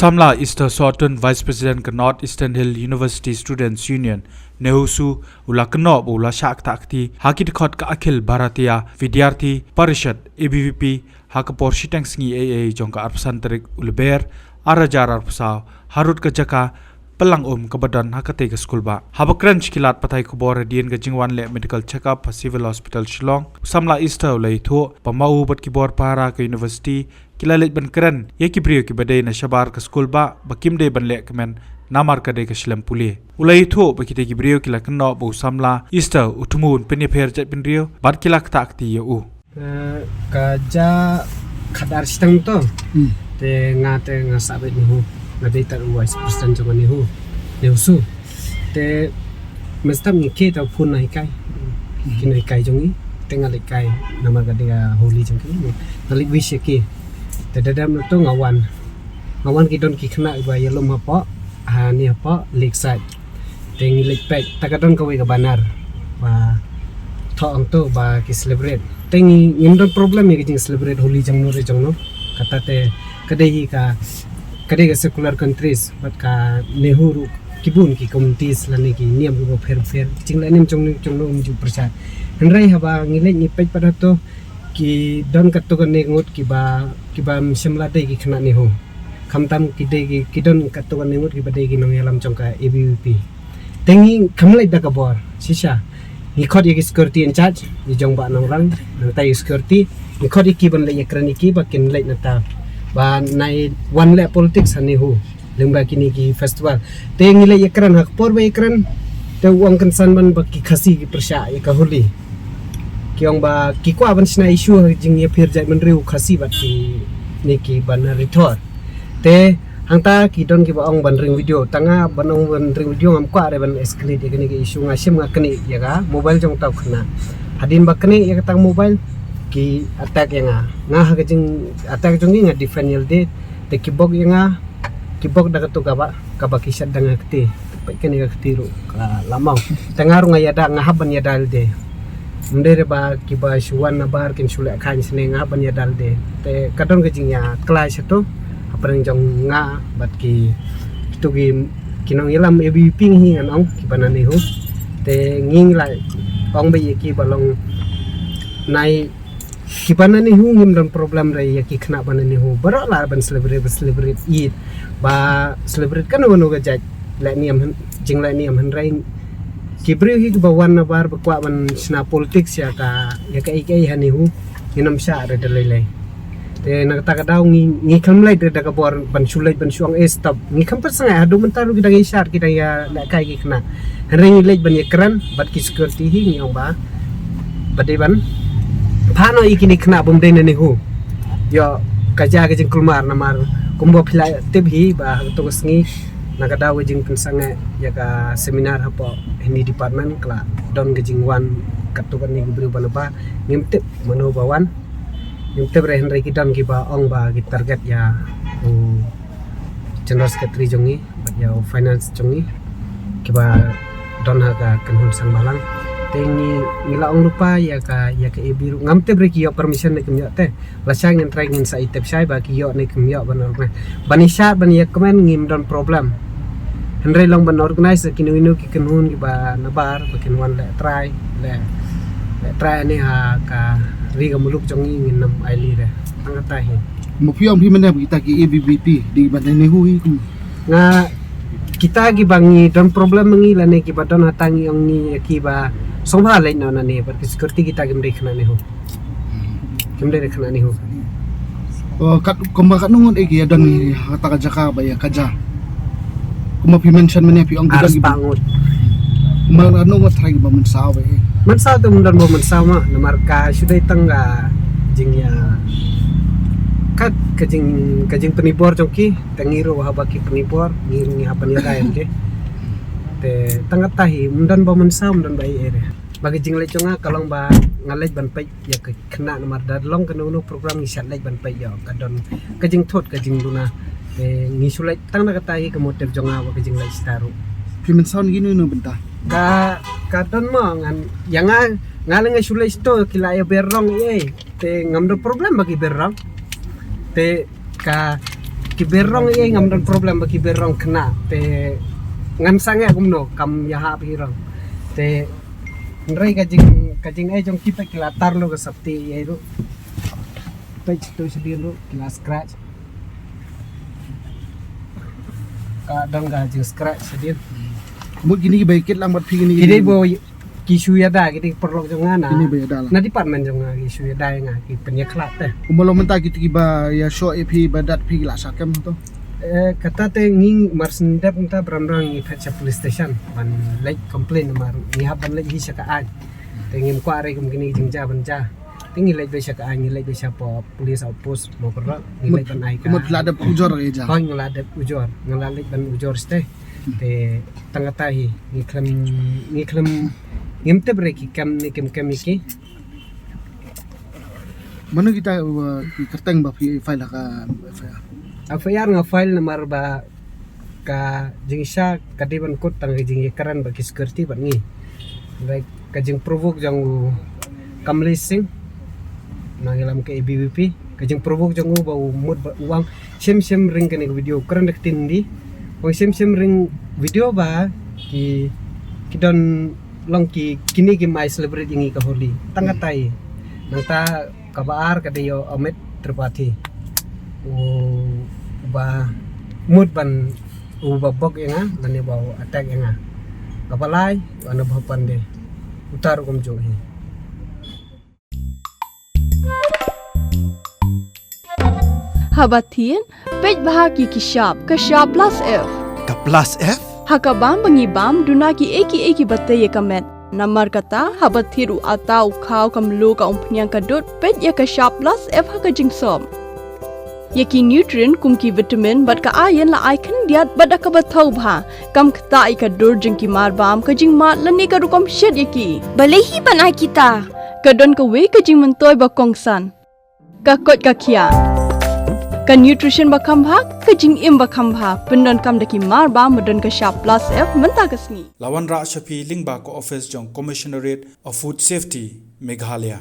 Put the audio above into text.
Samla Easter Sorton Vice President ke North Eastern Hill University Students Union Nehusu ula keno ula shak takti hakit khot ka akhil Bharatiya Vidyarthi Parishad ABVP hakapor shitang sngi AA jongka arpsantarik ulber arajar arpsa harut ke jaka pelang kebadan hakate ke skul ba habakran kilat patai kubor dien ke jingwan le medical check up civil hospital Shillong Samla Easter ulai tho pamau bat kibor para ke university kilalit ban keren ye kibrio ki badai na shabar ke skul ba bakim de ban le kemen namar ka de ke shlam puli ulai tho bakite kibrio kila kenno bu Samla Easter utumun penyeper jet penrio bat kilak takti ye u kaja khadar stang to te nga sabe ni hu na data vice president jong ni hu neusu te mestam ni ke ta phun nai kai kinai kai jong ni tenga le kai namar ka dia holy jong ki nalik wish ki te dadam to ngawan ki don ki khna ba yelom apa ha ni apa lake side te ngi lake pek takadon ka we ka banar ba tho ang to ba ki celebrate tengi indon problem ye ki celebrate holy jong no kata te kadai ka secular countries but ka nehuru kibun ki communities lani ki niam ru fer jingla nim jong no ju prasad henrai haba ngile ni pej pada to ki don katto kan ngot ki ba simla de ki khna ni ho khamtam ki de ki don katto kan ngot ki ba de ki nong yalam jong ka ABVP tengi khamlai da ka bor sisa ni khot ye security in charge ni jong ba nong rang nang tai security ni khot ki ban le yakrani ki ba kin le na ta ba nai one le politics hani hu lengba kini ki festival te ngile ekran hak por ba ekran te uang kansan ban ba ki khasi ki persya ye ka holi kyong ba ki kwa ban sna issue jing ye phir jai man riu khasi ba ki ni ki ban rithor te hangta ki don ki ba ong ban ring video tanga ban ong ban ring video ngam kwa re ban escalate ye ki issue ngasim ngakni ye ga mobile jong tau khna hadin ba kni ye ka tang mobile ki attack yang nga ha jing attack jong nga defend yel de te kibok yang kibok daga to ka ba kisat danga kti pa ken ga kti ru ka lamang tangaru nga yada nga haban yadal de ndere ba ki ba shuwan na bar ken shule khan sne nga ban yadal de te kadon ga jing ya class to aprang jong nga bat ki to gi kinong yelam ABVP hi ngan ong ki banani hu te nging lai ong ba ye ki balong nai kipana ni hu ngim dan problem rai ya ki khna bana ni hu bara la ban celebrate Eid ba celebrate kan wono ga jaj la niam jing la niam han rai kibri hi ba wan na bar ba kwa ban sna politics ya ka ikai hani hu inam sha re dalai te na ta ka daw ngi khamlai de da ka bor ban sulai ban suang stop ngi kham pas nga adu mentar ki da ngi shar ki da ya la kai ki khna han rai ngi lej ban ye kran bat ki security hi ngi ong ba bade ban Pano ikini kena bomdena ni hu yo kaja ke jing kulmar namar kumbo phila tebhi ba to sngi nakada we jing pensanga ya ka seminar hapo ini department kala don ke jing wan katukan ni gubru banapa ngimtep mano bawan ngimtep re henry kidan ki ba ong ba ki target ya general secretary jongi ba ya finance jongi ki ba don ha ka kanhun sang malang tengi ngila ong lupa ya ka ibiru ngamte breki yo permission ne kemyo te lasang ngin try ngin sa itep sai ba ki yo ne kemyo ban organize banisha ban ya komen ngim don problem henry long ban organize kinu ki kenun ki ba nabar ba kinwan le try ne ha ka riga muluk jongi ngin nam aili re angata hi mo piong pi mena kita ki ABVP di ban ne hui nga kita gi bangi don problem ngi la ne ki ba don hatangi ong ni ki ba sombha lai na ne par security kita gem rekhna ne ho gem rekhna ne ho kat kumba kat nungun egi dan ta ka jaka ba ya kaja kuma pi mention mene pi ong gidan bangut manano ngot try ba mensaw to mundan mo mensaw ma namar ka sudah tangga jing ya kat kajing penibor jongki tangiro haba ki penibor ngiringi hapan ya kaen ke te tangat tahi mundan ba mensaw mundan ba ere bagi jing leconga kalong ba ngalej ban pai ya kena namar dadlong kanu program ngisat lej ban pai ya kadon kajing thot kajing luna te ngisulai tang na katahi ke motif jonga ba kajing lej staru pimen sound gini no benta kadon mo ngan yang ngaleng sulai sto kila ya berong ye te ngamdo problem bagi berong te ka kiberong ye ngam dan problem ba kiberong kena te ngan sange kumno kam yaha pirong te nrai kajing ai jong kipe kila tarlo ka sapti ye ro page to sedin ro kila scratch ka dang ga jing scratch sedin Mo gini ba kit lang bat phi gini kini bo kisu ya da kini perlok jong ngana Kini ba yada na department jong nga kisu ya da nga ki penyeklat te Umalo menta kit ba ya show ep badat phi la sakam to kata te nging marsendap nta bramrang ngi phetcha police station ban like complain mar ngi haban like hisha ka an te ngim kware kum gini jing ja ban ja tingi like be ka an ngi like be po police outpost mo korra ngi like ban ai ka Kumot ladap ujor e ja hoy ngala de ujor ngala like ban ujor ste te tangatahi ngi klem ngimte breki kam ni kem iki Mano kita ki kerteng ba phi file ka afayar nga file na marba ka jing sya kadiban kot tang jing karan ba security ba ngi like ka jing provoke jang kamlising nangilam ke ABVP ka jing provoke jang ba mud ba uang sem ring ka video karan dak tindi o sem ring video ba ki don long ki kini ki mai celebrate ingi ka holi tangatai nanta kabar kadayo Amit Tripathi ba mood ban ba bog nga nani ba attack nga kapalay ano ba pande utar kum jo hi Habatin pej bahagi kishap kashap plus F Ka plus F? hakabam bangibam dunaki eki bataye kamet namar kata habathiru atau khau kamlu ka umpnyang kadut pej ya kashap plus F hakajing som Yaki nutrient kumki vitamin bat ka ayan la icon diat bat ka bathau bha kam khta ai ka dur jing ki mar bam ka jing mat lani ka rukom shed yaki balehi banai kita ka don ka we ka jing mentoy ba kongsan ka kot ka khia ka nutrition ba kham bha ka jing im ba kham bha pendon kam daki mar bam madon ka sharp plus F menta kasni Lawan Ra Shafi Lingba ko office jong Commissionerate of Food Safety Meghalaya